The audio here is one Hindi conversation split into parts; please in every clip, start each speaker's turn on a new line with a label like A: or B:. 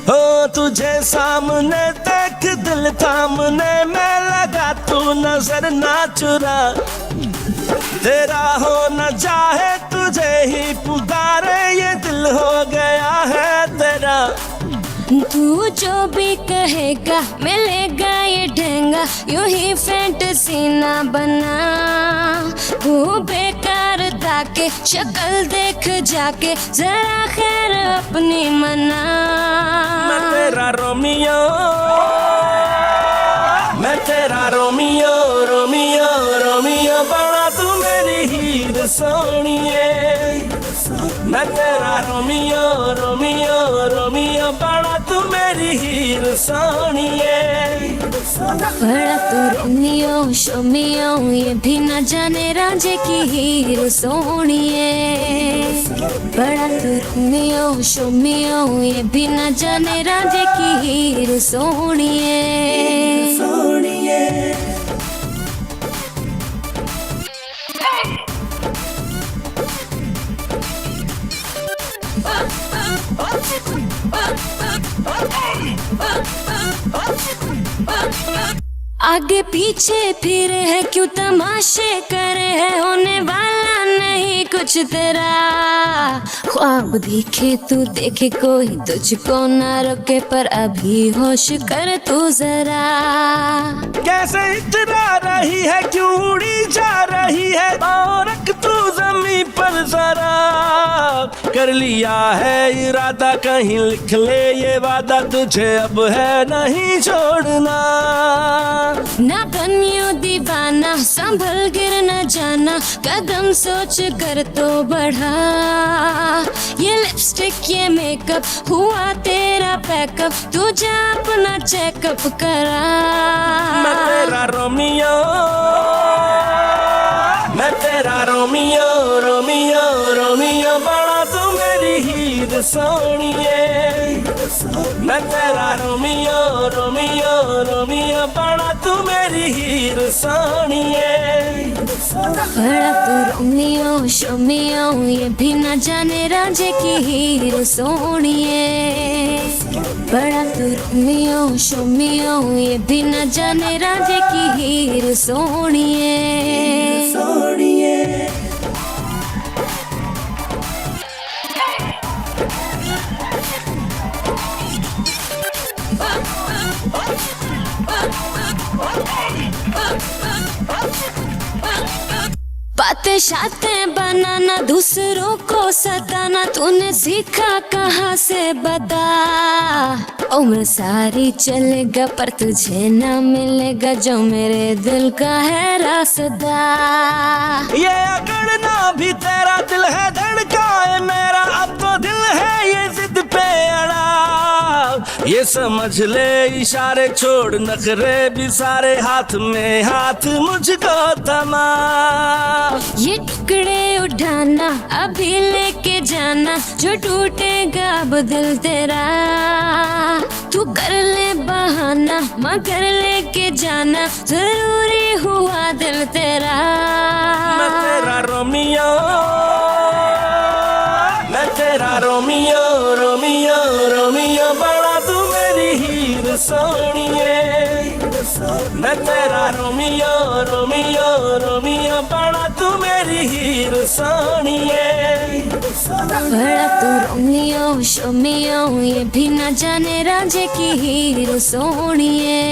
A: हो तुझे सामने देख दिल थामने में लगा, तू नजर ना चुरा। तेरा हो न चाहे तुझे ही पुकारे, ये दिल हो गया है तेरा।
B: तू जो भी कहेगा मिलेगा ये ढेंगा, यूं ही फैंटेसी ना बना। वो बेकार ताके शक्ल देख जाके, जरा खैर अपनी मना।
A: मैं तेरा रोमियो, मैं तेरा रोमियो, रोमियो रोमियो बड़ा तू मेरी हीर सोनिए। मैं तेरा रोमियो, रोमियो रोमियो बड़ा तू मेरी हीर सोनिए।
B: बड़ा तू रोमियो शोमियो, ये भी न जाने राजे की हीर सोनिए। बड़ा तू रोमियो शोमियो, ये भी न जाने राजे की हीर सोनिए। आगे पीछे फिरे है क्यों तमाशे करे है, होने वाला नहीं कुछ तेरा। ख्वाब देखे तू देखे कोई तुझको ना रोके, पर अभी होश कर तू जरा।
A: कैसे इतना रही है क्यों उड़ी जा रही है, और रख तू जमीन पर जरा। कर लिया है इरादा कहीं लिख ले ये वादा, तुझे अब है नहीं छोड़ना।
B: ना बनियो दीवाना संभल गिर न जाना, कदम सोच कर तो बढ़ा। ये लिपस्टिक ये मेकअप हुआ तेरा पैकअप, तू जा अपना चेकअप करा।
A: मैं तेरा रोमियो, मैं तेरा रोमियो, रोमियो रोमियो बड़ा तू मेरी हीर सोनिए। मैं तेरा रोमियो, रोमियो रोमियो बड़ा तू मेरी हीर सोनिए।
B: बड़ा तू रोमियो शोमियो, ये भी न जाने राजे की हीर सोनिए। बड़ा तू रोमियो शोमियो, ये भी न जाने राजे की हीर सोनिए। बातें शातें बनाना दूसरों को सताना, तूने सीखा कहाँ से बता। उम्र सारी चलेगा पर तुझे ना मिलेगा जो मेरे दिल का है रास्ता।
A: ये अकड़ना भी तेरा दिल है, धड़का है मेरा अब तो दिल है ये जिद पे अड़ा। ये समझ ले इशारे छोड़ नखरे भी सारे, हाथ में हाथ मुझको थमा।
B: ये टुकड़े उठाना अभी लेके जाना, जो टूटेगा अब दिल तेरा। तू कर ले बहाना मगर लेके जाना, जरूरी हुआ दिल तेरा।
A: मैं तेरा रोमियो, मैं तेरा रोमियो, रोमियो रोमियो बड़ा तू मेरी हीर सोनिए। मैं तेरा रोमियो, रोमियो रोमियो बड़ा तू मेरी हीर सोनिए।
B: बड़ा तू रोमियो शोमियो, ये भी न जाने राजे की हीर सोनिए।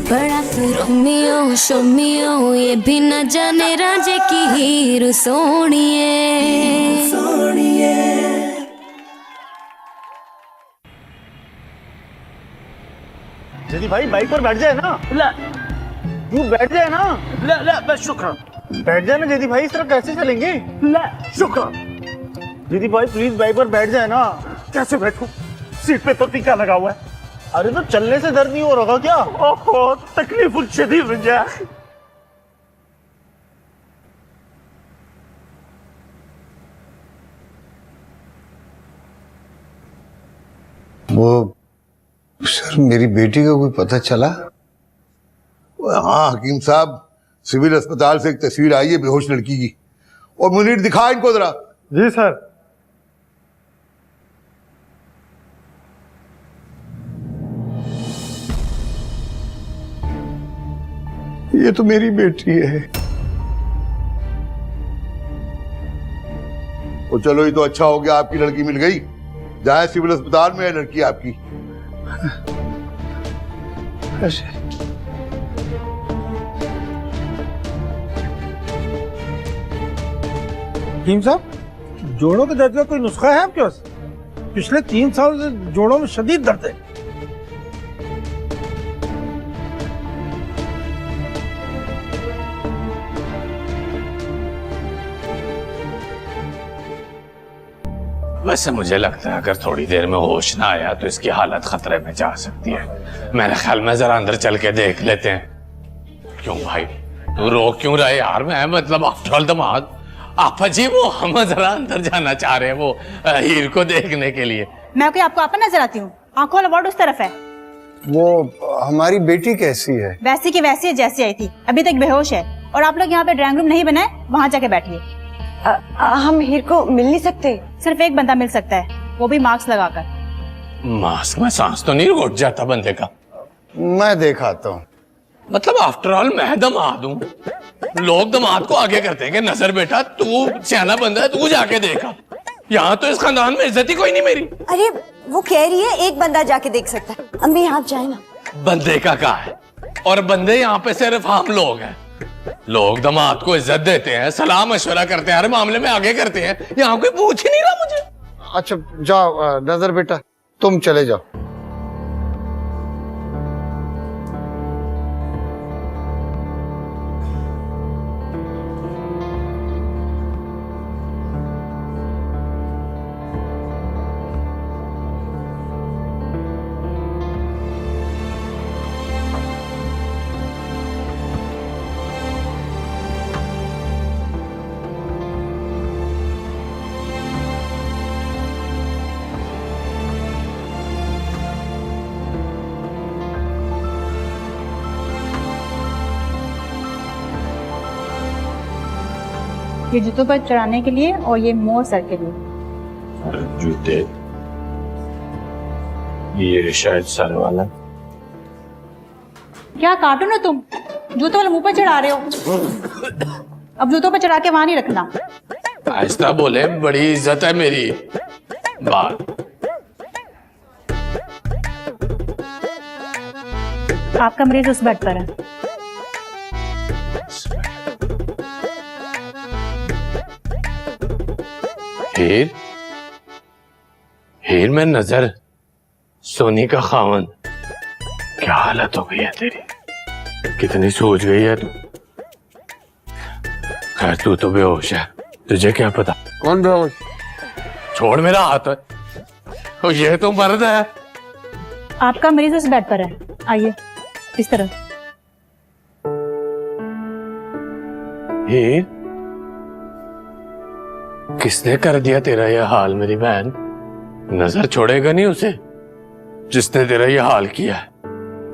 B: बड़ा तू रोमियो शोमियो, ये भी न जाने राजे की हीर सोनिए।
C: जदी भाई बाइक पर बैठ जाए ना। तू बैठ जाए ना।
D: बस शुक्र।
C: बैठ जाए ना जदी भाई, इस तरह कैसे चलेंगे।
D: शुक्र।
C: जदी भाई प्लीज बाइक पर बैठ जाए ना।
D: कैसे बैठूं? सीट पे तो टीका लगा हुआ है।
C: अरे तो चलने से दर्द नहीं हो रहा क्या?
D: ओहो तकलीफ शदीद हो जाए।
C: वो
E: सर मेरी बेटी का कोई पता चला?
F: हाँ हकीम साहब, सिविल अस्पताल से एक तस्वीर आई है बेहोश लड़की की, और मुनीर दिखा इनको जरा।
C: जी सर।
F: ये तो मेरी बेटी है। तो चलो ये तो अच्छा हो गया, आपकी लड़की मिल गई। जाए सिविल अस्पताल में है लड़की आपकी।
C: हकीम साहब, जोड़ों के दर्द का कोई नुस्खा है आपके पास? पिछले 3 साल से जोड़ों में शदीद दर्द है।
G: वैसे मुझे लगता है अगर थोड़ी देर में होश ना आया तो इसकी हालत खतरे में जा सकती है। मेरे ख्याल में जरा अंदर चल के देख लेते हैं। क्यों भाई तू रो क्यों रहा है यार? मैं मतलब आफ्टर ऑल दमाद आपा जी, वो हम जरा अंदर जाना चाह रहे हैं वो हीर को देखने के लिए।
H: मैं कोई आपको आपा नजर आती हूँ? आंखों वाला वार्ड उस तरफ है।
E: वो हमारी बेटी कैसी है?
H: वैसी की वैसी है जैसी आई थी, अभी तक बेहोश है। और आप लोग यहाँ पे ड्राइंग रूम नहीं बनाए, वहाँ जाके बैठिए।
I: हम हीर को मिल नहीं सकते?
H: सिर्फ एक बंदा मिल सकता है, वो भी मास्क लगाकर।
G: मास्क में सांस तो नहीं रुक जाता बंदे का?
E: मैं देख आता हूँ।
G: मतलब आफ्टर ऑल मैं दमाद हूँ, लोग दमाद को आगे करते हैं कि नजर बेटा तू सियाना बंदा है, तू जाके देखा। यहाँ तो इस खानदान में इज्जत ही कोई नहीं मेरी।
I: अरे वो कह रही है एक बंदा जाके देख सकता है। अम्मी आप जाए ना।
G: बंदे का क्या है? और बंदे यहाँ पे सिर्फ हम लोग हैं। लोग दमाद को इज्जत देते हैं, सलाह मशवरा करते हैं, हर मामले में आगे करते हैं। यहाँ कोई पूछ ही नहीं रहा मुझे।
E: अच्छा जाओ नजर बेटा, तुम चले जाओ।
H: ये जूतों पर चढ़ाने के लिए और ये मोर सर के लिए।
G: जूते ये शायद सर वाला।
H: क्या कार्टून हो तुम? जूतों वाले मुंह पर चढ़ा रहे हो। अब जूतों पर चढ़ा के वहां नहीं रखना।
G: आहिस्ता बोले, बड़ी इज्जत है मेरी। बात
H: आपका मरीज उस बेड पर है।
G: हीर, हीर में नजर, सोनी का खावन। क्या हालत हो गई है तेरी? कितनी सोच गई है तू। खैर तू तो बेहोश है, तुझे क्या पता?
E: कौन बेहोश?
G: छोड़ मेरा हाथ। और ये तो मर्द है।
H: आपका मरीज उस बेड पर है, आइए इस तरफ।
G: हीर, किसने कर दिया तेरा ये हाल मेरी बहन? नजर छोड़ेगा नहीं उसे जिसने तेरा ये हाल किया है।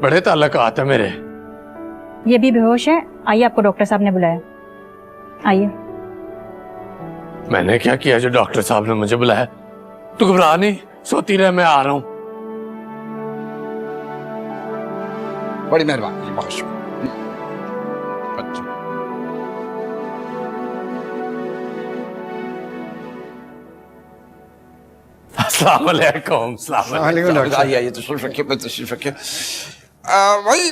G: बड़े ताल्लुकात है मेरे।
H: ये भी बेहोश है, आइए आपको डॉक्टर साहब ने बुलाया। आइए।
G: मैंने क्या किया जो डॉक्टर साहब ने मुझे बुलाया? तू घबरा नहीं, सोती रह, मैं आ रहा हूं।
E: बड़ी मेहरबानी, बहुत शुक्रिया।
G: अस्सलाम वालेकुम। अस्सलाम वालेकुम।
J: आइए तशरीफ रखिए, तशरीफ रखिए। भाई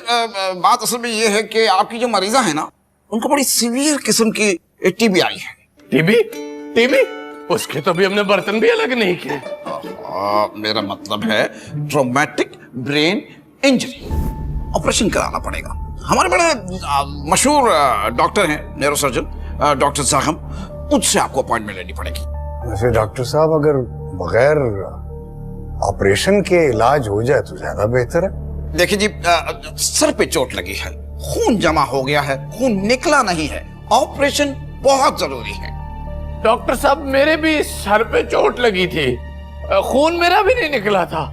J: बात असल में ये है कि आपकी जो मरीजा है ना, उनको बड़ी सीवियर किस्म की टीबी आई है।
G: टीबी? टीबी? उसके तो भी हमने बर्तन भी अलग नहीं किए।
J: मेरा मतलब है ट्रॉमेटिक ब्रेन इंजरी, ऑपरेशन कराना पड़ेगा। हमारे बड़े मशहूर डॉक्टर हैं, न्यूरोसर्जन डॉक्टर साहब, उससे आपको अपॉइंटमेंट लेनी पड़ेगी।
E: वैसे डॉक्टर साहब अगर बगैर ऑपरेशन के इलाज हो जाए तो ज्यादा बेहतर है।
J: देखिए जी, सर पे चोट लगी है, खून जमा हो गया है, खून निकला नहीं है, ऑपरेशन बहुत जरूरी है।
G: डॉक्टर साहब मेरे भी सर पे चोट लगी थी, खून मेरा भी नहीं निकला था,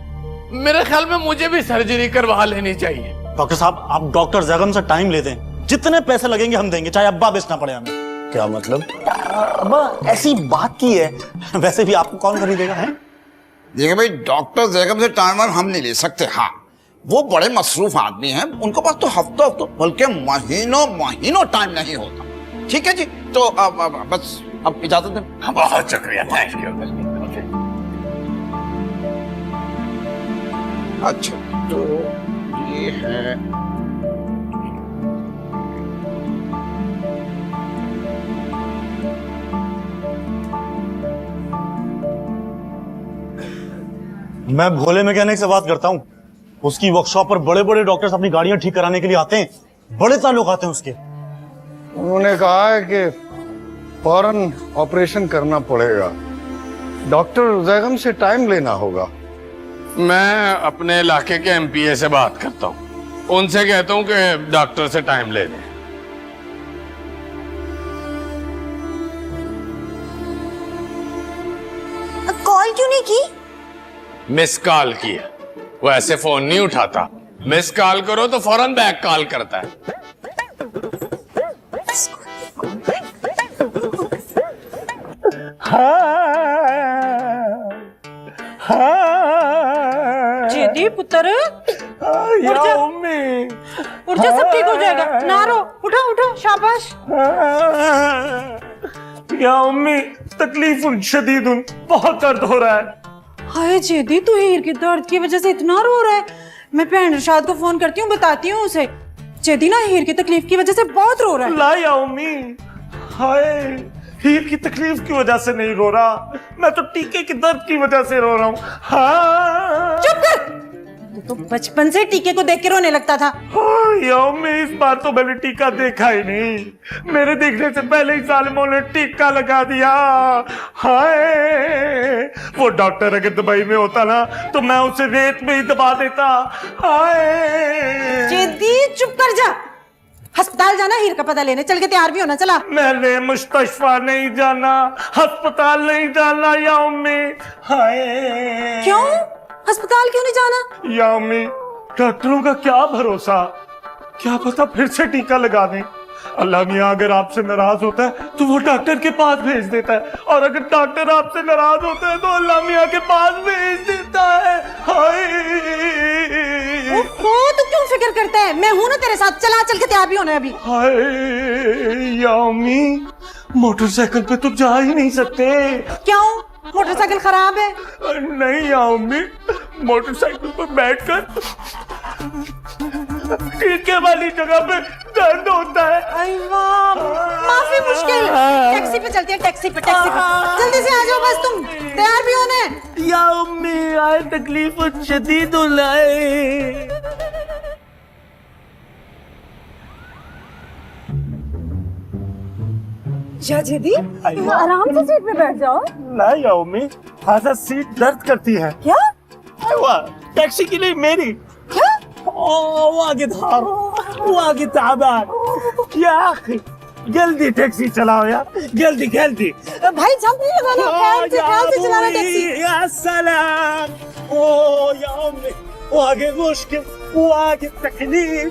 G: मेरे ख्याल में मुझे भी सर्जरी करवा लेनी चाहिए।
K: डॉक्टर साहब, आप डॉक्टर जैगम से टाइम ले दें, जितने पैसे लगेंगे हम देंगे, चाहे अब्बा बेचना पड़े हमें।
E: क्या मतलब?
K: अब्बा ऐसी बात की है, वैसे भी आपको कौन खरीदेगा है?
J: देखिए भाई, डॉक्टर जैगम से टाइम हम नहीं ले सकते। हाँ, वो बड़े मसरूफ आदमी हैं, उनके पास तो हफ्तों बल्कि महीनों टाइम नहीं होता। ठीक है जी, तो बस अब इजाजत दें।
G: बहुत शुक्रिया, थैंक यू।
J: अच्छा, तो ये है
K: मैं भोले मैकेनिक से बात करता हूँ। उसकी वर्कशॉप पर बड़े बड़े डॉक्टर्स अपनी गाड़ियां ठीक कराने के लिए आते हैं, बड़े ताल्लुक आते हैं उसके।
E: उन्होंने कहा है कि फौरन ऑपरेशन करना पड़ेगा, डॉक्टर जैगम से टाइम लेना होगा।
G: मैं अपने इलाके के एमपीए से बात करता हूँ, उनसे कहता हूँ कि डॉक्टर से टाइम ले लें।
I: कॉल क्यों नहीं की?
G: मिस कॉल किया, वो ऐसे फोन नहीं उठाता। मिस कॉल करो तो फौरन बैक कॉल करता है।
H: जेदी पुत्र, उठ जा उठ जा, सब ठीक हो जाएगा। ना रो, उठो उठो, शाबाश।
D: या उम्मी, तकलीफ शदीद, बहुत दर्द हो रहा है।
H: हाय जेदी, तू हीर के दर्द की वजह से इतना रो रहा है। मैं भैन इरशाद को फोन करती हूँ, बताती हूँ उसे। जेदी ना हीर की तकलीफ की वजह से बहुत रो रहा है।
D: ला या उम्मी, हाय, हीर की तकलीफ की वजह से नहीं रो रहा, मैं तो टीके की दर्द की वजह से रो रहा हूँ। हाँ,
H: चुप कर, तो बचपन से टीके को देख के रोने लगता था।
D: इस बार तो मैंने टीका देखा ही नहीं, मेरे देखने से पहले ही जालिमों ने टीका लगा दिया। हाय, वो डॉक्टर अगर दुबई में होता ना तो मैं उसे रेत में ही दबा देता। हाय,
H: जेदी चुप कर जा, अस्पताल जाना, हीर का पता लेने। चल के तैयार भी होना, चला।
D: मैंने मुस्तशफा नहीं जाना, अस्पताल नहीं जाना या उम्मी। हाय,
H: क्यों अस्पताल क्यों नहीं जाना?
D: या उम्मी, डॉक्टरों का क्या भरोसा, क्या पता फिर से टीका लगा दें। अल्लाह मियाँ अगर आपसे नाराज होता है तो वो डॉक्टर के पास भेज देता है, और अगर डॉक्टर आपसे नाराज होता है तो अल्लाह मियाँ के पास भेज देता है। हाय,
H: ओहो, तू क्यों फिक्र करता है? मैं हूं ना तेरे साथ, चला, चल के तैयार भी होना है अभी।
D: हाय या उम्मी, मोटरसाइकिल पे तो जा ही नहीं सकते।
H: क्यों, मोटरसाइकिल खराब है?
D: नहीं या उम्मी, मोटरसाइकिल पर बैठकर टीके वाली जगह पे दर्द होता है।
H: माफी मुश्किल, टैक्सी पे चलती है, टैक्सी पे जल्दी से आ जाओ, बस तुम तैयार भी होना है।
D: या उम्मी, आए तकलीफ शदीद है।
I: जेदी, आराम से सीट पे बैठ जाओ।
D: नहीं या उम्मी, खासा सीट दर्द करती है।
I: क्या?
D: टैक्सी की नहीं, मेरी।
I: क्या?
D: वागिद ताबान या अखी, जल्दी टैक्सी चलाओ यार, जल्दी जल्दी।
I: भाई जंप नहीं लगाना, ख्याल से चलाना टैक्सी।
D: या सलाम। ओ या उम्मी, वो आगे मुश्किल, वो आगे तकलीफ,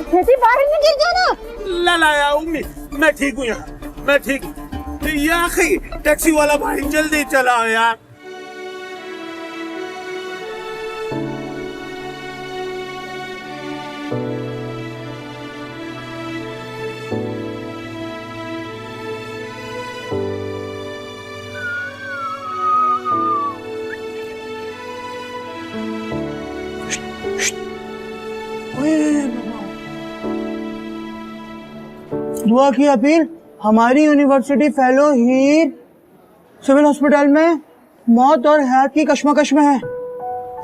I: जेदी बाहर न गिर जाना।
D: ला या उम्मी, मैं ठीक हूँ यहाँ, मैं ठीक हूँ। या अखी, टैक्सी वाला भाई जल्दी चलाओ यार।
L: दुआ की अपील। हमारी यूनिवर्सिटी फेलो हीर सिविल हॉस्पिटल में मौत और हयात की कश्मकश में है।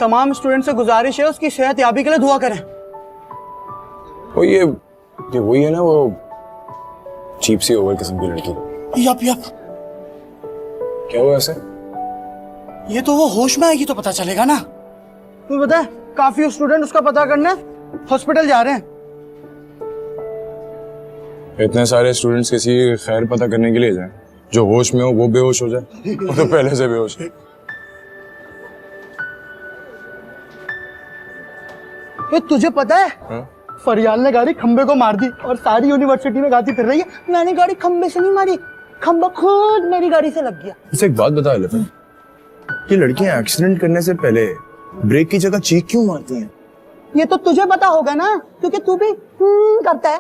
L: तमाम स्टूडेंट से गुजारिश है उसकी सेहत याबी के लिए दुआ करें।
M: ये वही है ना, वो चीप सी ओवर किस्म की लड़की।
L: यप।
M: क्या हुआ ऐसे?
L: ये तो वो होश में आएगी तो पता चलेगा ना। तुम्हें पता है, काफी स्टूडेंट उसका पता करने हॉस्पिटल जा रहे हैं।
M: इतने सारे स्टूडेंट्स किसी खैर पता करने के लिए जाएं, जो होश में हो वो बेहोश हो जाए। वो तो पहले से बेहोश है।
L: ये तुझे पता है फरियाल ने गाड़ी खंबे को मार दी और सारी यूनिवर्सिटी में गाती फिर रही है, मैंने गाड़ी खंबे से नहीं मारी, खंबा खुद मेरी गाड़ी से लग गया।
M: इसे एक बात बता लेते हैं कि लड़कियां एक्सीडेंट करने से पहले ब्रेक की जगह चीख क्यों मारती हैं?
L: ये तो तुझे पता होगा ना, क्योंकि तू भी करता है।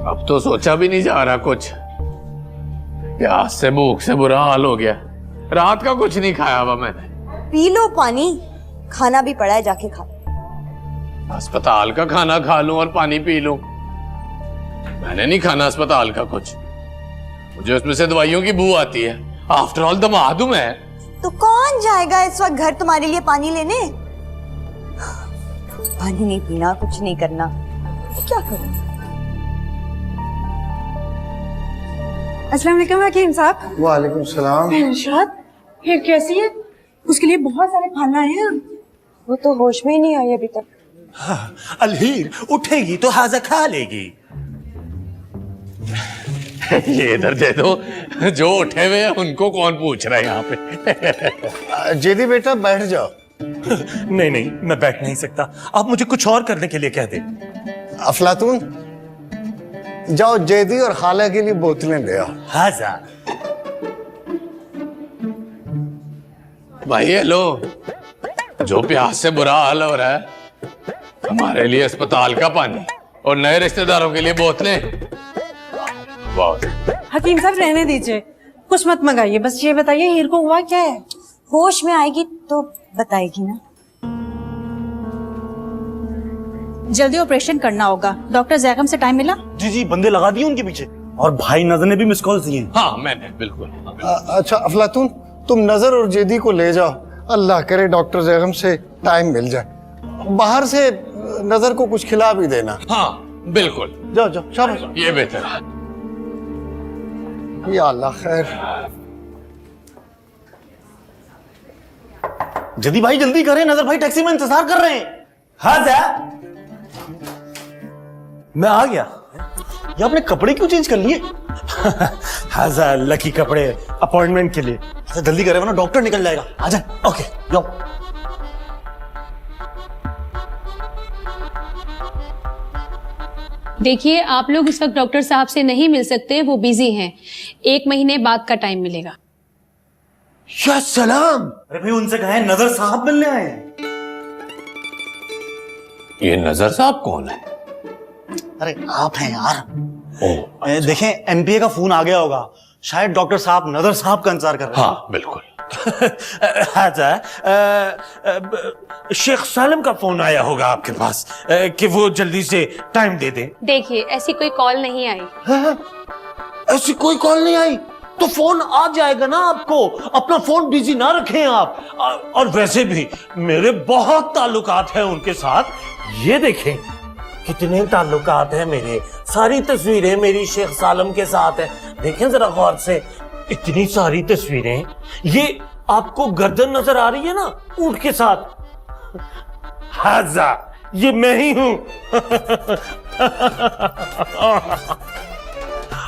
G: अब तो सोचा भी नहीं जा रहा कुछ। प्यास से भूख से बुरा हाल हो गया। रात का कुछ नहीं खाया हुआ मैंने।
I: पी लो पानी, खाना भी पड़ा है, जाके खा।
G: अस्पताल का खाना खा लूं और पानी पी लूं? मैंने नहीं खाना अस्पताल का कुछ, मुझे उसमें से दवाइयों की बू आती है। आफ्टर ऑल दामाद हूं मैं।
I: तो कौन जाएगा इस वक्त घर तुम्हारे लिए पानी लेने? पानी नहीं पीना, कुछ नहीं करना, क्या करूं?
H: अस्सलाम वालेकुम हकीम साहब।
E: वालेकुम सलाम।
H: इरशाद, फिर कैसी है? उसके लिए बहुत सारे खाना है।
I: वो तो होश में ही नहीं आई अभी तक।
A: हाँ, अलहीर उठेगी तो हाजा खा लेगी।
G: ये इधर दे दो, जो उठे हुए हैं उनको कौन पूछ रहा है यहाँ पे?
E: जेदी बेटा बैठ जाओ।
A: नहीं नहीं, मैं बैठ नहीं सकता, आप मुझे कुछ और करने के लिए कह दे।
E: अफलातून, जाओ जेदी और खाला के लिए बोतलें ले आओ।
A: हाजा।
G: भाई हेलो, जो प्यास से बुरा हाल हो रहा है, हमारे लिए अस्पताल का पानी और नए रिश्तेदारों के लिए बोतलें।
H: हकीम साहब रहने दीजिए, कुछ मत मंगाइए, बस ये बताइए हीर को हुआ क्या है?
I: होश में आएगी तो बताएगी ना।
N: जल्दी ऑपरेशन करना होगा। डॉक्टर जैगम से टाइम मिला?
K: जी जी, बंदे लगा दिए उनके पीछे, और भाई नजर ने भी मिस कॉल दिए।
G: हाँ मैंने बिल्कुल।
E: अच्छा अफलातून, तुम नजर और जेदी को ले जाओ, अल्लाह करे डॉक्टर जैगम से टाइम मिल जाए। बाहर से नजर को कुछ खिला भी देना।
G: हाँ बिल्कुल,
E: जाओ जाओ, शाबाश।
G: ये बेहतर है।
E: या अल्लाह खैर।
K: जल्दी भाई जल्दी करें, नजर भाई टैक्सी में इंतजार कर रहे हैं।
A: हाजा, मैं आ गया।
K: ये आपने कपड़े क्यों चेंज कर लिए?
A: हाजा लकी कपड़े अपॉइंटमेंट के लिए।
K: अच्छा जल्दी करें वरना डॉक्टर निकल जाएगा। आजा।
A: ओके जाओ।
N: देखिए, आप लोग इस वक्त डॉक्टर साहब से नहीं मिल सकते, वो बिजी हैं। 1 महीने बाद का टाइम मिलेगा।
A: या सलाम।
K: अरे भाई उनसे कहें नजर साहब मिलने आए हैं।
G: ये नजर साहब कौन है?
K: अरे आप हैं यार। देखें एमपीए का फोन आ गया होगा, शायद डॉक्टर साहब नजर साहब का इंतजार कर रहे हैं।
G: हाँ बिल्कुल।
A: हाजा, शेख सालम का फोन आया होगा आपके पास कि वो जल्दी से टाइम दे दें।
N: देखिए, ऐसी कोई कॉल नहीं आई।
A: ऐसी कोई कॉल नहीं आई तो फोन आ जाएगा ना आपको। अपना फोन बिजी ना रखें आप। और वैसे भी मेरे बहुत ताल्लुकात हैं उनके साथ। ये देखें कितने ताल्लुकात हैं मेरे, सारी तस्वीरें मेरी शेख सालम के साथ है। देखें जरा गौर से, इतनी सारी तस्वीरें। ये आपको गर्दन नजर आ रही है ना ऊंट के साथ? हाजा, ये मैं ही हूं।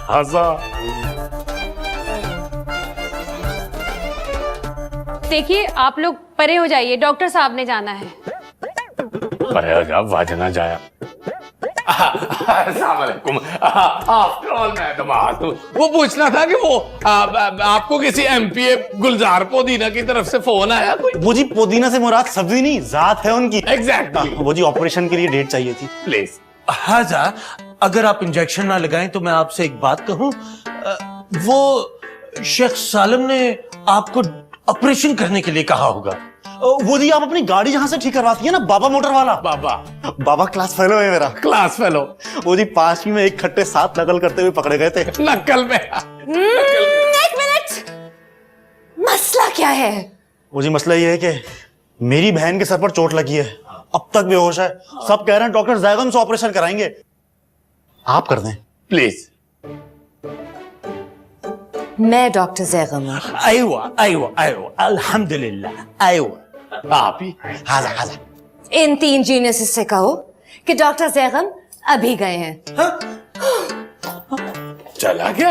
A: हाजा।
N: देखिए, आप लोग परे हो जाइए, डॉक्टर साहब ने जाना है।
G: परे हो जा, वाजना जाया। अस्सलामुअलैकुम। आफ्टर ऑल मैं दमाद हूं। वो पूछना था कि वो आपको किसी एमपीए गुलजार पोदीना की तरफ से फोन आया कोई?
K: वो जी पोदीना से मुराद सब्जी नहीं, जात है उनकी।
G: एग्जैक्टली।
K: वो जी ऑपरेशन के लिए डेट चाहिए थी।
G: प्लीज।
A: हाजा, अगर आप इंजेक्शन ना लगाएं तो मैं आपसे एक बात कहूं। वो शेख सालम ने आपको ऑपरेशन करने के लिए कहा होगा।
K: वो जी आप अपनी गाड़ी जहां से ठीक करवाती है ना, बाबा मोटर वाला। बाबा क्लास फेलो है मेरा।
G: Class fellow.
K: वो जी 5वीं में एक खट्टे 7 नकल करते हुए पकड़े गए थे।
G: नकल में।
I: 1 मिनट, मसला क्या है?
K: वो जी मसला ये है कि मेरी बहन के सर पर चोट लगी है, अब तक बेहोश है। सब कह रहे हैं डॉक्टर जैगम से ऑपरेशन कराएंगे, आप कर दें
G: प्लीज।
I: मैं डॉक्टर जैगम हूं।
A: आइवा आइवा आइवा, अल्हम्दुलिल्लाह। आइवा
G: आप ही।
K: हाजा हाजा।
I: इन 3 जीनियस से कहो कि डॉक्टर जैगम अभी गए हैं।
G: चला गया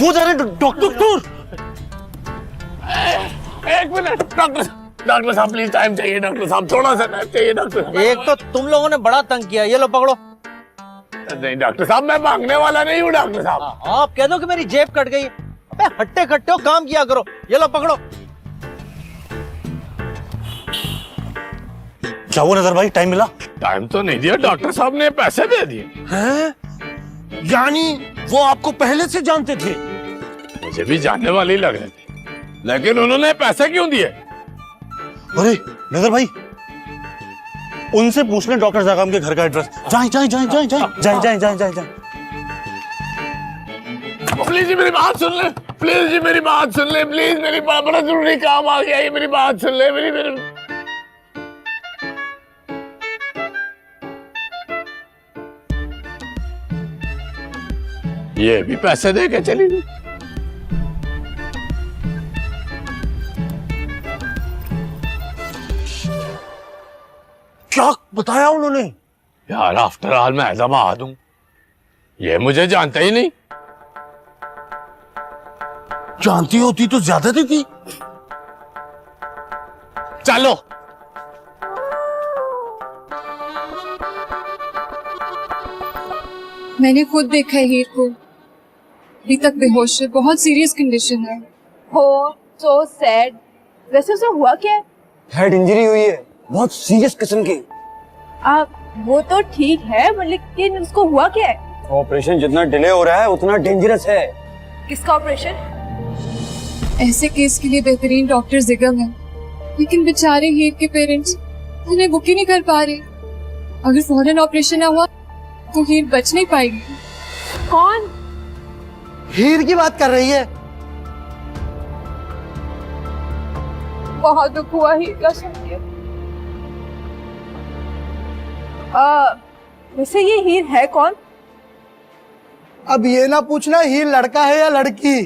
K: वो जा रहे हैं डॉक्टर।
G: एक मिनट डॉक्टर साहब प्लीज टाइम चाहिए डॉक्टर साहब थोड़ा सा टाइम चाहिए डॉक्टर साहब।
L: एक तो तुम लोगों ने बड़ा तंग किया, ये लो पकड़ो।
G: नहीं डॉक्टर साहब मैं मांगने वाला नहीं हूँ डॉक्टर साहब।
L: आप कह दो कि मेरी जेब कट गई। अबे हट्टे कट्टे हो, काम किया करो। ये लो पकड़ो।
K: क्या वो नजर भाई टाइम मिला?
G: टाइम तो नहीं दिया डॉक्टर साहब ने पैसे दे दिए
A: हैं? यानी वो आपको पहले से जानते थे?
G: मुझे भी जानने वाले ही लग रहे थे लेकिन उन्होंने पैसे क्यों दिए?
K: अरे नजर भाई उनसे पूछ लें डॉक्टर ज़ैगम के घर का एड्रेस। जाएं जाएं जाएं जाएं जाएं जाएं जाएं जाएं जाएं जाएं।
G: प्लीज जी मेरी बात सुन ले, प्लीज जी मेरी बात सुन ले, प्लीज मेरी बड़ा जरूरी काम आ गया है, मेरी बात सुन ले मेरी ये भी पैसे दे के चली गई।
A: क्या बताया उन्होंने?
G: यार आफ्टर ऑल मैं दामाद हूं, ये मुझे जानते ही नहीं।
A: जानती होती तो ज्यादा देती।
G: चलो
O: मैंने खुद देखा है हीर को, अभी तक बेहोश है, बहुत सीरियस कंडीशन है।
P: हो सो सैड। वैसे उसे हुआ क्या है?
L: हेड इंजरी हुई है, बहुत सीरियस किस्म की।
P: वो तो ठीक है लेकिन उसको हुआ क्या है?
L: ऑपरेशन जितना डिले हो रहा है उतना डेंजरस है।
P: किसका ऑपरेशन?
O: ऐसे केस के लिए बेहतरीन डॉक्टर ज़ैगम है, लेकिन बेचारे हीर के पेरेंट्स उन्हें बुक ही नहीं कर पा रहे। अगर फौरन ऑपरेशन ना हुआ तो हीर बच नहीं पाएगी।
P: कौन?
L: हीर की बात कर रही है।
P: बहुत दुख हुआ हीर का सुन के। वैसे ये हीर है कौन?
L: अब ये ना पूछना हीर लड़का है या लड़की।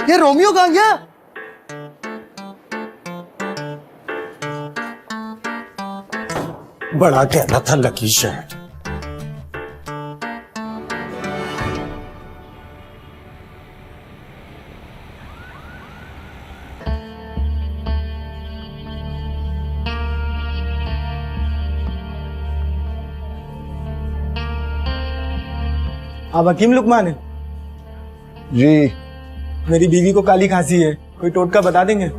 L: ये रोमियो कहाँ गया?
A: बड़ा कहना था लकी शहर।
L: आप हकीम लुकमान है?
E: जी।
L: मेरी बीवी को काली खांसी है, कोई टोटका बता देंगे?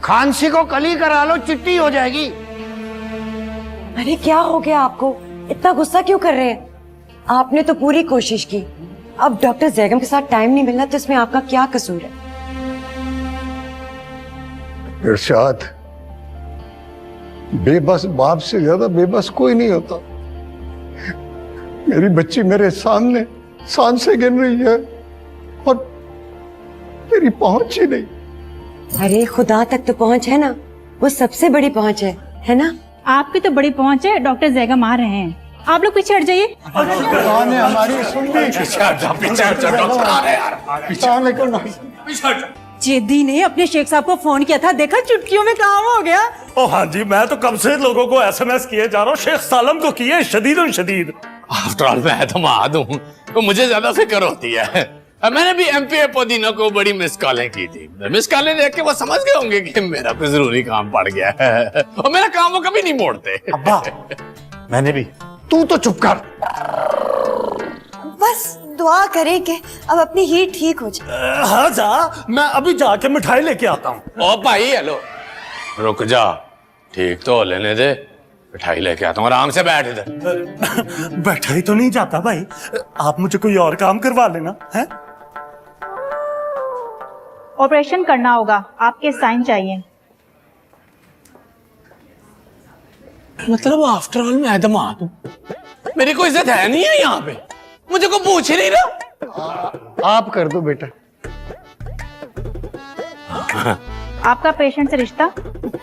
E: खांसी को कली करा लो, चिट्टी हो जाएगी।
I: अरे क्या हो गया आपको, इतना गुस्सा क्यों कर रहे हैं? आपने तो पूरी कोशिश की, अब डॉक्टर ज़ैगम के साथ टाइम नहीं मिलना तो इसमें आपका क्या कसूर है?
E: इरशाद, बेबस बाप से ज्यादा बेबस कोई नहीं होता। मेरी बच्ची मेरे सामने सांसें गिन रही है और मेरी पहुंच ही नहीं।
I: अरे खुदा तक तो पहुंच है ना, वो सबसे बड़ी पहुंच है ना?
H: आपकी तो बड़ी पहुंच है, डॉक्टर ज़ैगम आ रहे हैं, आप लोग पीछे हट जाइए।
E: हमारी
H: जेदी ने अपने शेख साहब को फोन किया था, देखा चुटकियों में काम हो गया।
D: ओ हाँ जी, मैं तो कब से लोगों को SMS किए जा रहा हूँ, शेख सालम को किए शदीद।
G: आफ्टर ऑल मैं दामाद हूँ तो मुझे ज्यादा फिक्र होती है। मैंने भी MPA पुदीना को बड़ी मिस कॉलें की थी, मिस कॉलें देख के वो समझ गए होंगे कि मेरा कोई जरूरी काम पड़ गया है और मेरा काम वो कभी नहीं मोड़ते।
K: अब्बा मैंने भी।
E: तू तो चुप कर।
I: बस दुआ करें कि अब अपनी हीर ठीक हो जाए।
D: हाँ जा, मैं अभी जाके मिठाई लेके आता हूँ।
G: ओ भाई हेलो, रुक जा, ठीक तो लेने दे, मिठाई लेके आता हूँ, आराम से बैठ इधर।
D: बैठा ही तो नहीं जाता भाई, आप मुझे कोई और काम करवा लेना है।
H: ऑपरेशन करना होगा, आपके साइन चाहिए।
G: मतलब आफ्टर ऑल मैं दामाद हूँ, मेरी कोई इज्जत है नहीं है यहाँ पे, मुझे को पूछ ही नहीं रहा।
E: आप कर दो बेटा।
H: आपका पेशेंट से रिश्ता?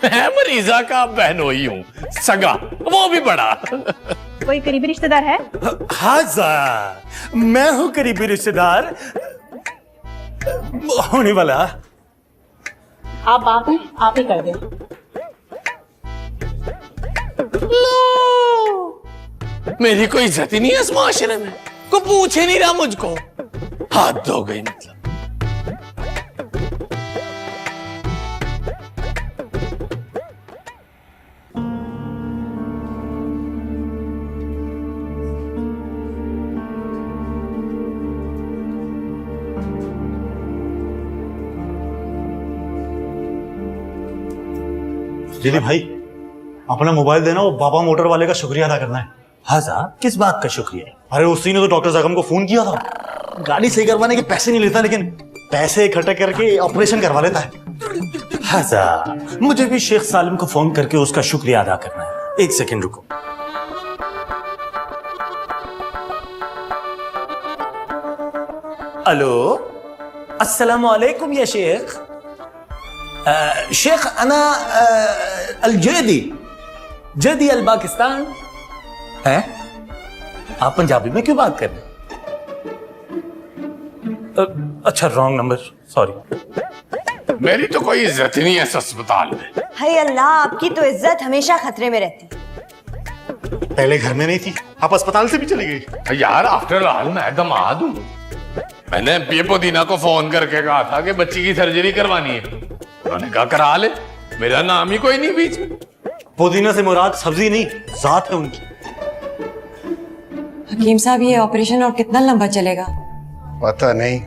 G: मैं मरीजा का बहनोई हूँ, सगा, वो भी बड़ा।
H: कोई करीबी रिश्तेदार है?
D: हाँ जा, मैं हूँ करीबी रिश्तेदार होने वाला।
P: आप बात नहीं, आप ही कर दें।
G: मेरी कोई इज्जत ही नहीं है इस माशरे में, को पूछ ही नहीं रहा मुझको। हाथ धो गई मतलब।
K: दीदी भाई, अपना मोबाइल देना, वो बाबा मोटर वाले का शुक्रिया अदा करना है।
Q: हाँ साहब, किस बात का शुक्रिया?
K: अरे उसी ने तो डॉक्टर जैगम को फोन किया था। गाड़ी सही करवाने के पैसे नहीं लेता, लेकिन पैसे इकट्ठे करके ऑपरेशन करवा लेता है।
Q: हाँ साहब, मुझे भी शेख सालिम को फोन करके उसका शुक्रिया अदा करना है। एक सेकंड रुको। हेलो, अस्सलामु अलैकुम या शेख। शेख अना अलजेदी जेदी अल पाकिस्तान है। आप पंजाबी में क्यों बात कर रहे हैं? अच्छा, रॉन्ग नंबर, सॉरी।
G: मेरी तो कोई इज्जत ही नहीं है इस अस्पताल में।
I: हाय अल्लाह, आपकी तो इज्जत हमेशा खतरे में रहती।
K: पहले घर में नहीं थी, आप अस्पताल से भी चली गई।
G: यार आफ्टर ऑल मैं दमाद हूँ। मैंने ये पुदीना को फोन करके कहा था कि बच्ची की सर्जरी करवानी है, उन्होंने कहा करा ले। मेरा नाम ही कोई नहीं बीच में।
K: पुदीना से मुराद सब्जी नहीं, जात है उनकी।
I: हकीम साहब, ये ऑपरेशन और कितना लंबा चलेगा?
E: पता नहीं,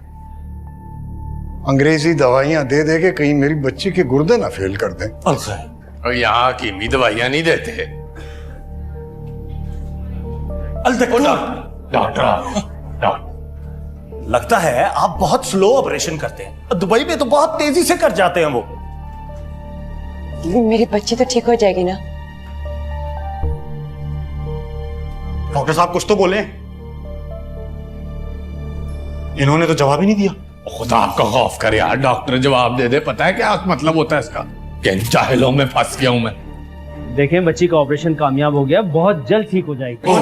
E: अंग्रेजी दवाइयां दे दे के कहीं मेरी बच्ची के गुर्दे ना फेल कर दें।
G: और यहाँ कीमी दवाइयां नहीं देते।
Q: डॉक्टर, लगता है आप बहुत स्लो ऑपरेशन करते हैं। दुबई में तो बहुत तेजी से कर जाते हैं वो।
I: मेरी बच्ची तो ठीक हो जाएगी ना?
K: डॉक्टर साहब कुछ तो बोले। इन्होंने तो जवाब ही नहीं दिया।
G: खुदा आपका खौफ करे यार, डॉक्टर जवाब दे दे। पता है क्या मतलब होता है इसका? कि जाहिलों में फंस गया हूं मैं।
R: देखें, बच्ची का ऑपरेशन कामयाब हो गया, बहुत जल्द ठीक हो जाएगी।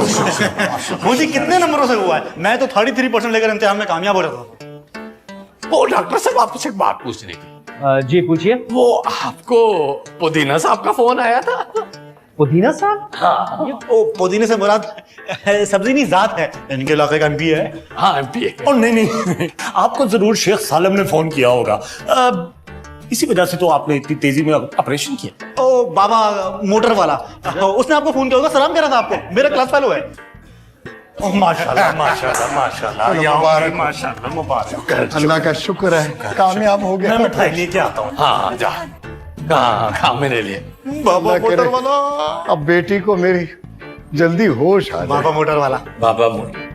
K: मुझे कितने नंबरों से हुआ है? मैं तो 33% लेकर इम्तिहान में कामयाब हो रहा था।
G: वो डॉक्टर साहब आपसे एक बात पूछनी थी।
R: जी पूछिए।
G: वो आपको पुदीना साहब का फोन आया था?
R: पुदीना साहब?
K: हाँ, वो पुदीने से मुराद सब्जी नहीं, जात है। इनके इलाके का एमपी है।
G: हाँ एमपी है।
Q: और नहीं, आपको जरूर शेख सालिम ने फोन किया होगा। इसी वजह से तो आपने इतनी तेजी में ऑपरेशन किया।
K: ओ बाबा मोटर वाला, उसने आपको फोन किया होगा, सलाम कह रहा था आपको। मेरा क्लास फेलो है।
Q: माशाल्लाह माशाल्लाह माशाल्लाह,
E: मुबारक,
Q: माशाल्लाह मुबारक।
E: अल्लाह का शुक्र है, कामयाब हो गया।
Q: मैं मिठाई लेके आता हूँ।
G: हाँ जा, खा मेरे लिए।
E: बाबा मोटर वाला, अब बेटी को मेरी जल्दी होश आ जाए।
K: बाबा मोटर वाला,
G: बाबा मोटर।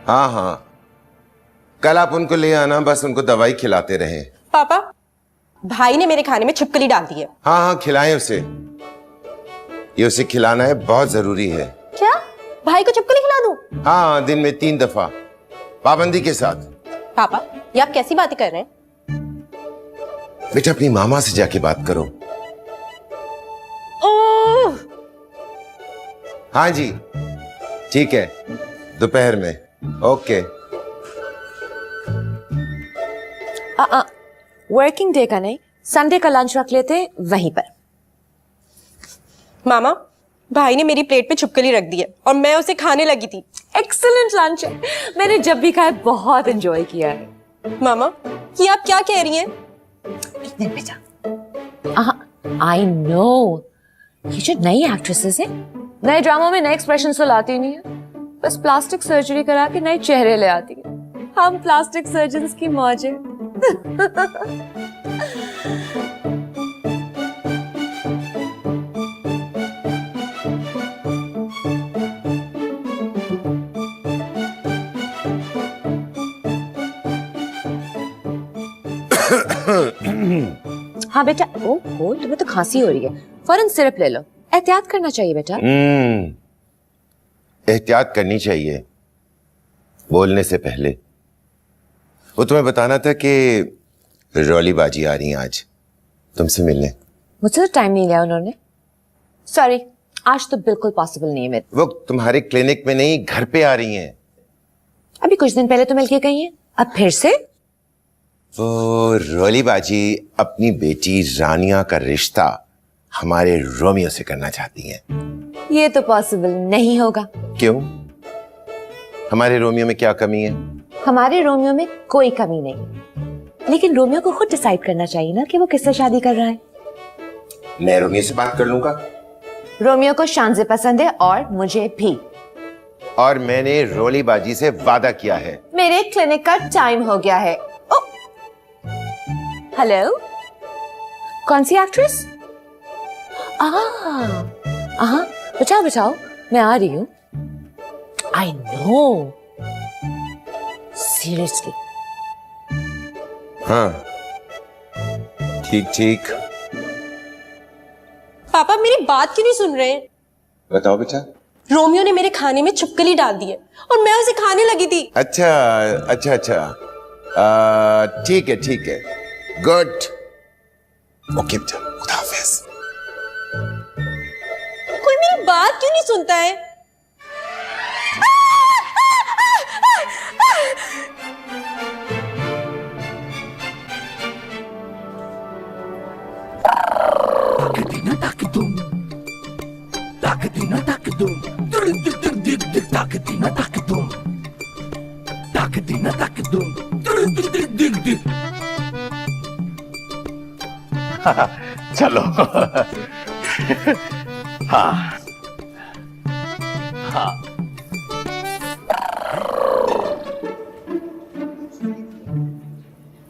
S: हाँ हाँ, कल आप उनको ले आना, बस उनको दवाई खिलाते रहे।
P: पापा, भाई ने मेरे खाने में छिपकली डाल दी है।
S: हाँ हाँ, खिलाएं उसे। ये उसे खिलाना है, बहुत जरूरी है।
P: क्या? भाई को छिपकली खिला दूं?
S: हाँ, दिन में 3 दफा, पाबंदी के साथ।
P: पापा, ये आप कैसी बातें कर रहे हैं?
S: बेटा, अपनी मामा से जाके बात करो।
P: ओह!
S: हाँ जी, ठीक है, दोपहर में। ओके।
I: वर्किंग डे का नहीं, संडे का लंच रख लेते वहीं पर।
T: मामा, भाई ने मेरी प्लेट पे छिपकली रख दी है और मैं उसे खाने लगी थी।
I: एक्सीलेंट लंच है, मैंने जब भी खाया बहुत एंजॉय किया है।
T: मामा, ये आप क्या कह रही हैं?
I: आई नो, ये जो नई एक्ट्रेसेस है नए ड्रामा में नए एक्सप्रेशन तो लाती नहीं है, बस प्लास्टिक सर्जरी करा के नए चेहरे ले आती है। हम प्लास्टिक सर्जन्स की मौज है। हाँ बेटा, ओहो तुम्हें तो खांसी हो रही है, फौरन सिरप ले लो। एहतियात करना चाहिए बेटा।
S: एहतियात करनी चाहिए बोलने से पहले। वो तुम्हें बताना था कि रौली बाजी आ रही है आज तुमसे मिलने।
I: मुझसे तो टाइम नहीं लिया उन्होंने, सॉरी, आज तो बिल्कुल पॉसिबल नहीं है मेरे।
S: वो तुम्हारे क्लिनिक में नहीं, घर पे आ रही हैं।
I: अभी कुछ दिन पहले तो मिलके गई हैं, अब फिर से?
S: वो रौली बाजी अपनी बेटी रानिया का रिश्ता हमारे रोमियो से करना चाहती हैं।
I: ये तो पॉसिबल नहीं होगा।
S: क्यों? हमारे रोमियो में क्या कमी है?
I: हमारे रोमियो में कोई कमी नहीं, लेकिन रोमियो को खुद डिसाइड करना चाहिए ना कि वो किससे शादी कर रहा है।
S: मैं रोमियो से बात कर लूंगा।
I: रोमियो को शानजे पसंद है और मुझे भी।
S: और मैंने रौली बाजी से वादा किया है।
I: मेरे क्लिनिक का टाइम हो गया है। हेलो, कौन सी एक्ट्रेस? बचाओ बचाओ, मैं आ रही हूँ। I know, seriously.
S: हाँ ठीक ठीक।
T: पापा मेरी बात क्यों नहीं सुन रहे हैं?
S: बताओ बेटा।
T: रोमियो ने मेरे खाने में छिपकली डाल दी है और मैं उसे खाने लगी थी।
S: अच्छा अच्छा अच्छा, ठीक है ठीक है, गुड। ओके बेटा, खुदा हाफिज।
T: कोई मेरी बात क्यों नहीं सुनता है?
G: चलो। हाँ हाँ,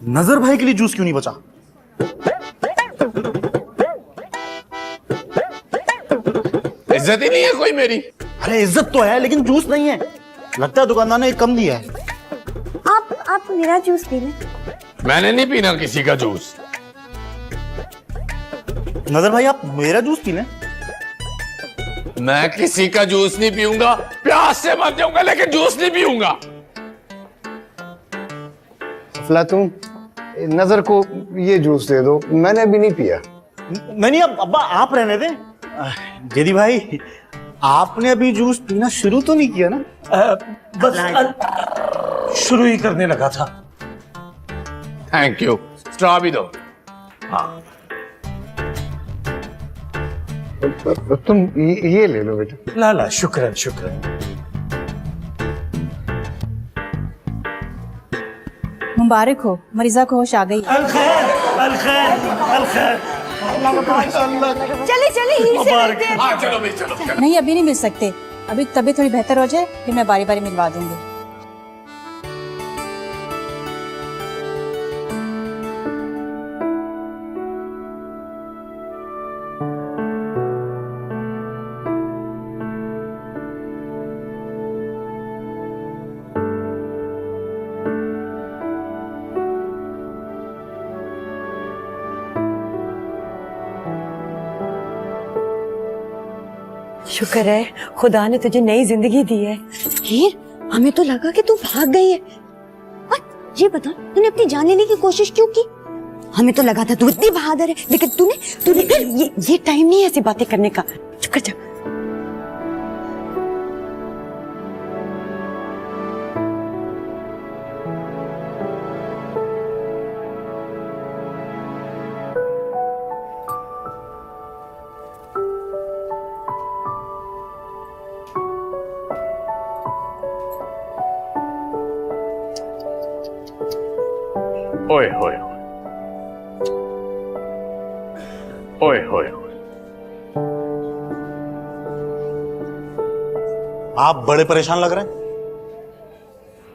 K: नजर भाई के लिए जूस क्यों नहीं बचा?
G: इज्जत ही नहीं है कोई मेरी?
K: अरे इज्जत तो है लेकिन जूस नहीं है, लगता है दुकानदार ने कम दिया है।
I: आप मेरा जूस पी लें।
G: मैंने नहीं पीना किसी का जूस।
K: नजर भाई आप मेरा जूस पी लें।
G: मैं किसी का जूस नहीं पीऊंगा, प्यास से मर जाऊंगा लेकिन जूस नहीं पीऊंगा।
E: अफलातून, नजर को ये जूस दे दो, मैंने अभी नहीं पिया।
K: नहीं अब्बा आप रहने दें। जेदी भाई आपने अभी जूस पीना शुरू तो नहीं किया ना?
D: बस शुरू ही करने लगा था।
G: Thank you. स्ट्रॉ भी दो। हाँ
E: तुम ये ले लो बेटा।
D: ला ला, शुक्रन शुक्रन।
H: मुबारक हो, मरीजा को होश आ गई। चले चले ही से मिलते हैं।
G: हाँ चलो भाई चलो, चलो।
H: नहीं अभी नहीं मिल सकते, अभी तबीयत थोड़ी बेहतर हो जाए फिर मैं बारी बारी मिलवा दूंगी।
I: शुक्र है खुदा ने तुझे नई जिंदगी दी है। हीर, हमें तो लगा कि तू भाग गई है। ये बता, तूने अपनी जान लेने की कोशिश क्यों की? हमें तो लगा था तू इतनी बहादुर है, लेकिन तूने ये टाइम नहीं है ऐसी बातें करने का। चुप कर जा।
G: ओए होए ओए होए।
K: आप बड़े परेशान लग रहे हैं।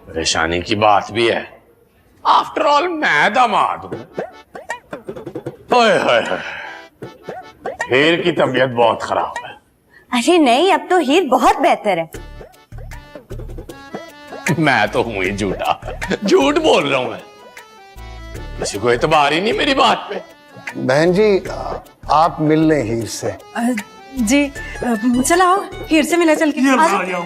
G: परेशानी की बात भी है, आफ्टर ऑल मैं दामाद हूं। ओए होए होए, हीर की तबीयत बहुत खराब है।
I: अरे नहीं, अब तो हीर बहुत बेहतर है।
G: मैं तो हूं ही झूठा, झूठ बोल रहा हूं मैं। किसी को एतबार ही नहीं मेरी बात पे।
E: बहन जी आप मिल लें हीर से।
H: जी चलो आओ, हीर से मिले चल के। आ जाओ।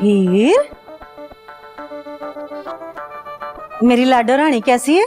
H: हीर, मेरी लाडो रानी कैसी है?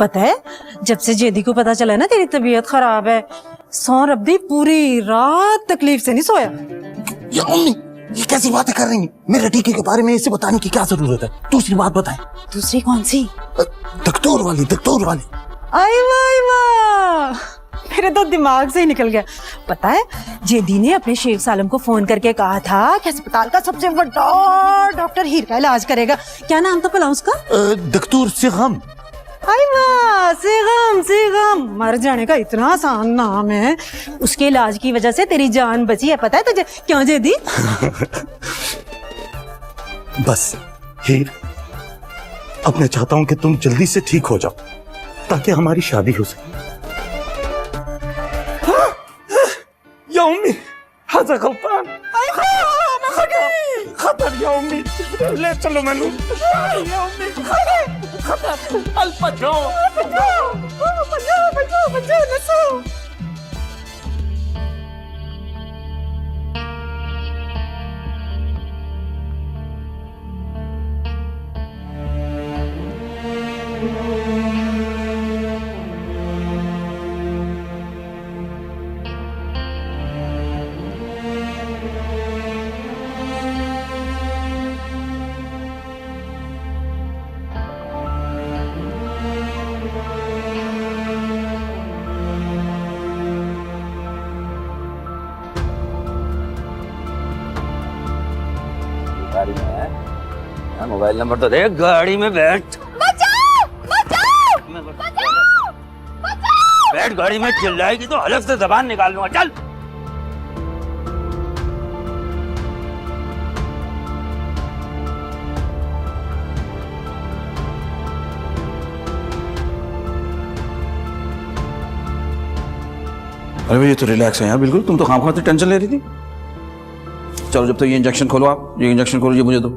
H: पता है जब से जेदी को पता चला ना तेरी तबीयत खराब है, सौ रब्बी पूरी रात तकलीफ से नहीं सोया।
Q: या अम्मी ये कैसी बातें कर रही हैं? मेरे टीके के बारे में इसे बताने की क्या जरूरत है? दूसरी बात बताएं।
H: दूसरी कौन सी?
Q: डॉक्टर वाली, डॉक्टर वाली।
H: आई वाह, मेरे तो दिमाग से ही निकल गया। पता है जेदी ने अपने शेख सालम को फोन करके कहा था कि अस्पताल का सबसे बड़ा डॉक्टर हीर का इलाज करेगा। क्या नाम था भला उसका?
Q: डॉक्टर सिगम।
H: हाय वाह, सिगम सिगम, मर जाने का इतना आसान नाम है। उसके इलाज की वजह से तेरी जान बची है, पता है तुझे? क्यों जेदी?
Q: बस हीर, अब मैं चाहता हूं कि तुम जल्दी से ठीक हो जाओ ताकि हमारी शादी हो सके। या उम्मी हाजा गलतान। खतर या उम्मी, ले चलो मैनू। या उम्मी खतर, अल बचाओ बचाओ बचाओ बचाओ बचाओ नसो। गाड़ी में है, मोबाइल नंबर तो देख, गाड़ी में बैठ।
I: बचाओ बचाओ बचाओ बचाओ।
Q: बैठ, गाड़ी में चिल्लाएगी तो हलक से जबान निकाल लूंगा। चल।
J: अरे भाई ये तो रिलैक्स है यार बिल्कुल। तुम तो खामखा से टेंशन ले रही थी। चलो जब तक ये इंजेक्शन खोलो, आप ये इंजेक्शन खोलो, ये मुझे दो।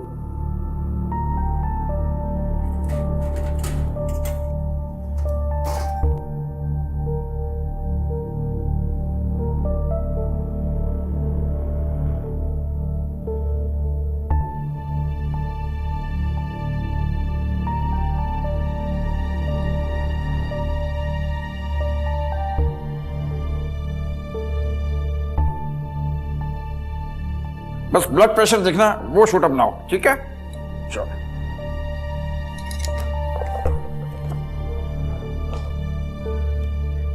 J: बस ब्लड प्रेशर देखना, वो शूट अप ना हो, ठीक है? चलो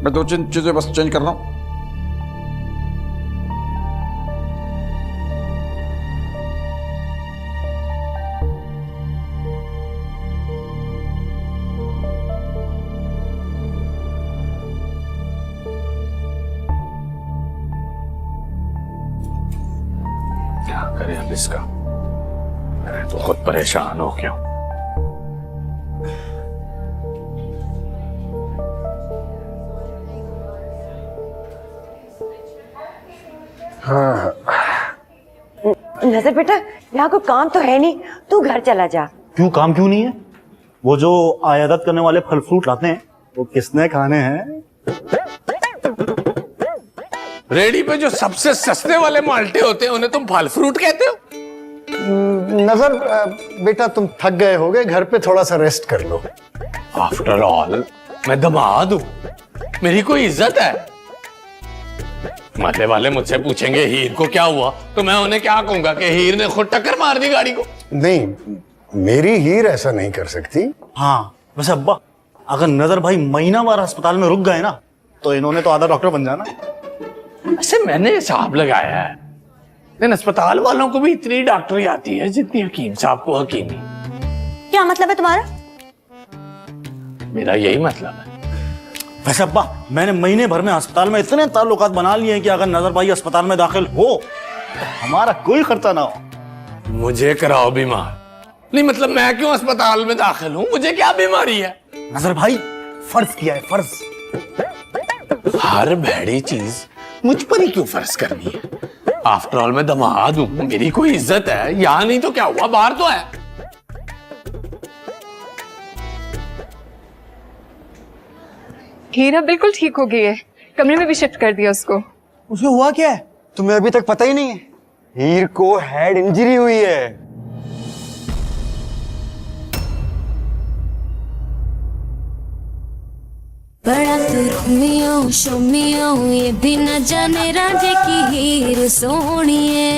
J: मैं दो चीजें बस चेंज कर रहा हूं।
G: क्या करें अब इसका, मैं तो खुद परेशान हो गया हूं।
I: हाँ नजर बेटा, यहाँ कोई काम तो है नहीं, तू घर चला जा।
K: क्यों, काम क्यों नहीं है? वो जो आयात करने वाले फल फ्रूट लाते हैं वो किसने खाने हैं?
G: रेडी पे जो सबसे सस्ते वाले माल्टे होते हैं उन्हें तुम फल फ्रूट कहते हो?
E: नजर बेटा तुम थक गए होगे, घर पे थोड़ा सा रेस्ट कर लो।
G: आफ्टर ऑल मैं दामाद हूं, मेरी कोई इज्जत है। महल्ले वाले मुझसे पूछेंगे हीर को क्या हुआ, तो मैं उन्हें क्या कहूंगा कि हीर ने खुद टक्कर मार दी गाड़ी को।
E: नहीं, मेरी हीर ऐसा नहीं कर सकती।
K: हाँ वैसे अब्बा, अगर नजर भाई महीना बार अस्पताल में रुक गए ना तो इन्होंने तो आधा डॉक्टर बन जाना।
G: ऐसे मैंने हिसाब लगाया है, लेकिन अस्पताल वालों को भी इतनी डॉक्टरी आती है जितनी हकीम साहब को हकीमी।
I: क्या मतलब है तुम्हारा?
G: मेरा यही मतलब है।
K: वैसे अब्बा, मैंने महीने भर में अस्पताल में इतने ताल्लुकात बना लिए हैं कि अगर नजर भाई अस्पताल में दाखिल हो तो हमारा कोई खर्चा ना हो।
G: मुझे कराओ बीमार। नहीं मतलब मैं क्यों अस्पताल में दाखिल हूं, मुझे क्या बीमारी है?
K: नजर भाई फर्ज किया है, फर्ज।
G: हर भैड़ी चीज मुझ पर ही क्यों फर्ज करनी है? आफ्टर ऑल मैं दामाद हूं, मेरी कोई इज्जत है। यहाँ नहीं तो क्या हुआ, बाहर तो है।
O: हीरा बिल्कुल ठीक हो गई है, कमरे में भी शिफ्ट कर दिया उसको।
L: उसे हुआ क्या है?
M: तुम्हें अभी तक पता ही नहीं है? हीर को हेड इंजरी हुई है।
B: बड़ा तू रोमियो शोमियो ये भी न जाने राजे की हीर सोनिए।